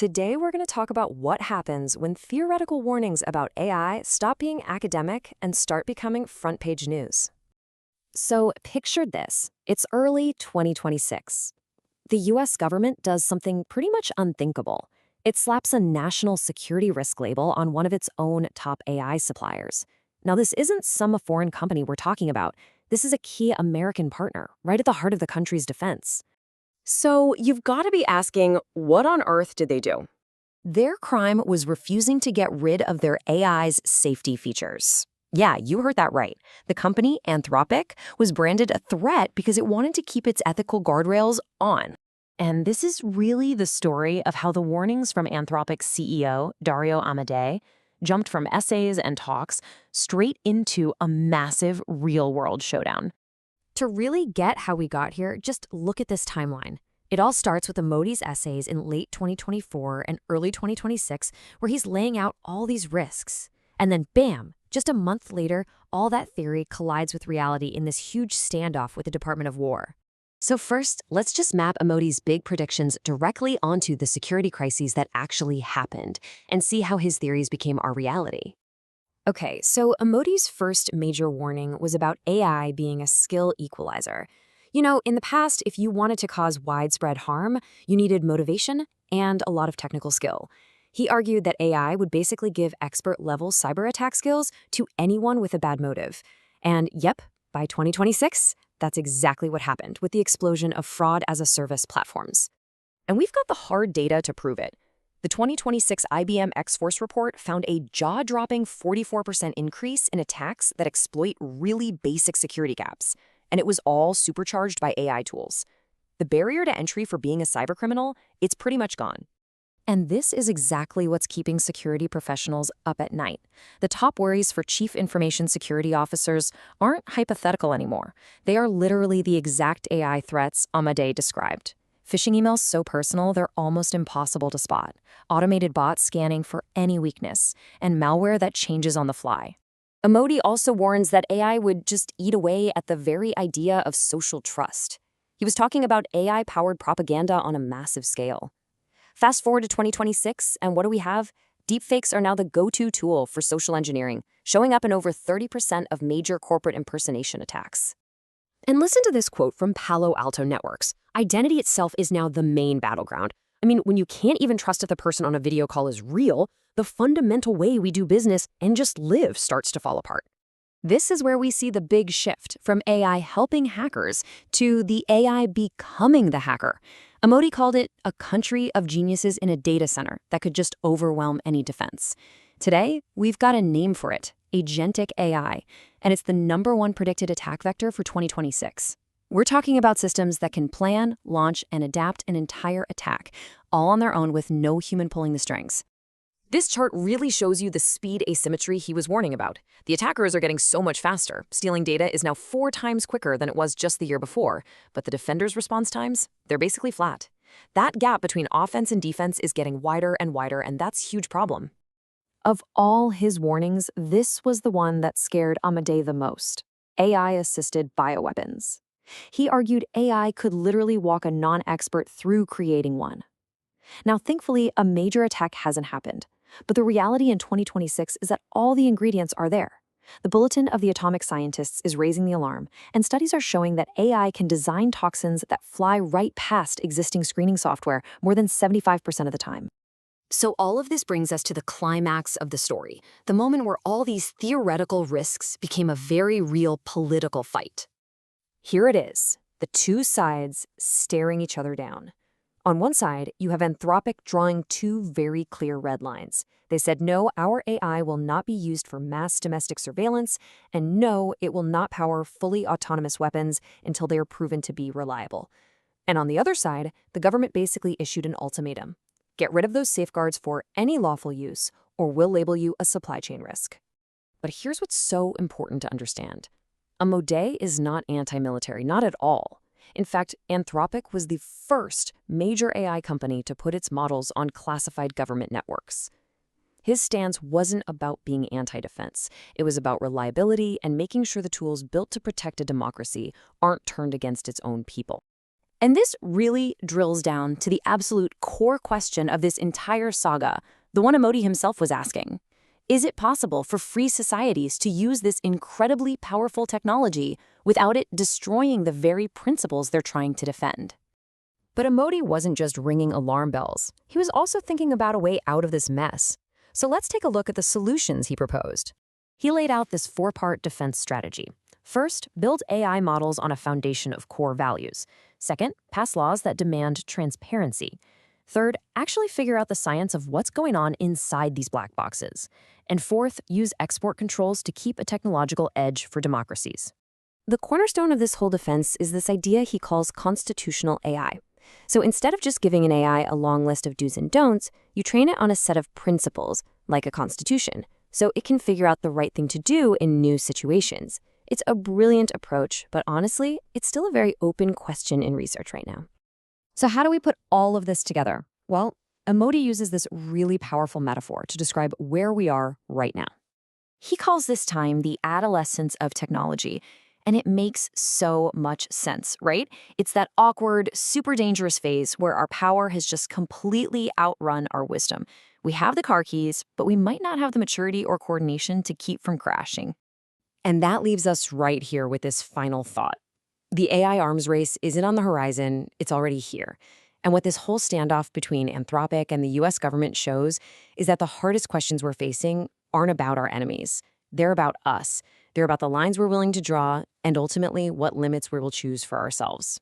Today we're going to talk about what happens when theoretical warnings about AI stop being academic and start becoming front-page news. So picture this. It's early 2026. The US government does something pretty much unthinkable. It slaps a national security risk label on one of its own top AI suppliers. Now, this isn't some foreign company we're talking about. This is a key American partner, right at the heart of the country's defense. So you've got to be asking, what on earth did they do? Their crime was refusing to get rid of their AI's safety features. Yeah, you heard that right. The company, Anthropic, was branded a threat because it wanted to keep its ethical guardrails on. And this is really the story of how the warnings from Anthropic's CEO, Dario Amodei, jumped from essays and talks straight into a massive real-world showdown. To really get how we got here, just look at this timeline. It all starts with Amodei's essays in late 2024 and early 2026, where he's laying out all these risks. And then bam, just a month later, all that theory collides with reality in this huge standoff with the Department of War. So first, let's just map Amodei's big predictions directly onto the security crises that actually happened and see how his theories became our reality. Okay, so Amodei's first major warning was about AI being a skill equalizer. You know, in the past, if you wanted to cause widespread harm, you needed motivation and a lot of technical skill. He argued that AI would basically give expert-level cyber attack skills to anyone with a bad motive. And yep, by 2026, that's exactly what happened with the explosion of fraud-as-a-service platforms. And we've got the hard data to prove it. The 2026 IBM X-Force report found a jaw-dropping 44% increase in attacks that exploit really basic security gaps, and it was all supercharged by AI tools. The barrier to entry for being a cybercriminal, it's pretty much gone. And this is exactly what's keeping security professionals up at night. The top worries for chief information security officers aren't hypothetical anymore. They are literally the exact AI threats Amodei described. Phishing emails so personal, they're almost impossible to spot. Automated bots scanning for any weakness, and malware that changes on the fly. Amodei also warns that AI would just eat away at the very idea of social trust. He was talking about AI-powered propaganda on a massive scale. Fast forward to 2026, and what do we have? Deepfakes are now the go-to tool for social engineering, showing up in over 30% of major corporate impersonation attacks. And listen to this quote from Palo Alto Networks. Identity itself is now the main battleground. I mean, when you can't even trust if the person on a video call is real, the fundamental way we do business and just live starts to fall apart. This is where we see the big shift from AI helping hackers to the AI becoming the hacker. Amodei called it a country of geniuses in a data center that could just overwhelm any defense. Today, we've got a name for it, agentic AI, and it's the #1 predicted attack vector for 2026. We're talking about systems that can plan, launch, and adapt an entire attack, all on their own with no human pulling the strings. This chart really shows you the speed asymmetry he was warning about. The attackers are getting so much faster. Stealing data is now 4 times quicker than it was just the year before, but the defenders' response times, they're basically flat. That gap between offense and defense is getting wider, and that's a huge problem. Of all his warnings, this was the one that scared Amodei the most: AI-assisted bioweapons. He argued AI could literally walk a non-expert through creating one. Now, thankfully, a major attack hasn't happened, but the reality in 2026 is that all the ingredients are there. The Bulletin of the Atomic Scientists is raising the alarm, and studies are showing that AI can design toxins that fly right past existing screening software more than 75% of the time. So all of this brings us to the climax of the story, the moment where all these theoretical risks became a very real political fight. Here it is, the two sides staring each other down. On one side, you have Anthropic drawing 2 very clear red lines. They said, no, our AI will not be used for mass domestic surveillance, and no, it will not power fully autonomous weapons until they are proven to be reliable. And on the other side, the government basically issued an ultimatum. Get rid of those safeguards for any lawful use, or we'll label you a supply chain risk. But here's what's so important to understand. Amodei is not anti-military, not at all. In fact, Anthropic was the first major AI company to put its models on classified government networks. His stance wasn't about being anti-defense. It was about reliability and making sure the tools built to protect a democracy aren't turned against its own people. And this really drills down to the absolute core question of this entire saga, the one Amodei himself was asking. Is it possible for free societies to use this incredibly powerful technology without it destroying the very principles they're trying to defend? But Amodei wasn't just ringing alarm bells. He was also thinking about a way out of this mess. So let's take a look at the solutions he proposed. He laid out this four-part defense strategy. First, build AI models on a foundation of core values. Second, pass laws that demand transparency. Third, actually figure out the science of what's going on inside these black boxes. And fourth, use export controls to keep a technological edge for democracies. The cornerstone of this whole defense is this idea he calls constitutional AI. So instead of just giving an AI a long list of do's and don'ts, you train it on a set of principles, like a constitution, so it can figure out the right thing to do in new situations. It's a brilliant approach, but honestly, it's still a very open question in research right now. So how do we put all of this together? Well, Amodei uses this really powerful metaphor to describe where we are right now. He calls this time the adolescence of technology, and it makes so much sense, right? It's that awkward, super dangerous phase where our power has just completely outrun our wisdom. We have the car keys, but we might not have the maturity or coordination to keep from crashing. And that leaves us right here with this final thought. The AI arms race isn't on the horizon, it's already here. And what this whole standoff between Anthropic and the US government shows is that the hardest questions we're facing aren't about our enemies. They're about us. They're about the lines we're willing to draw and ultimately what limits we will choose for ourselves.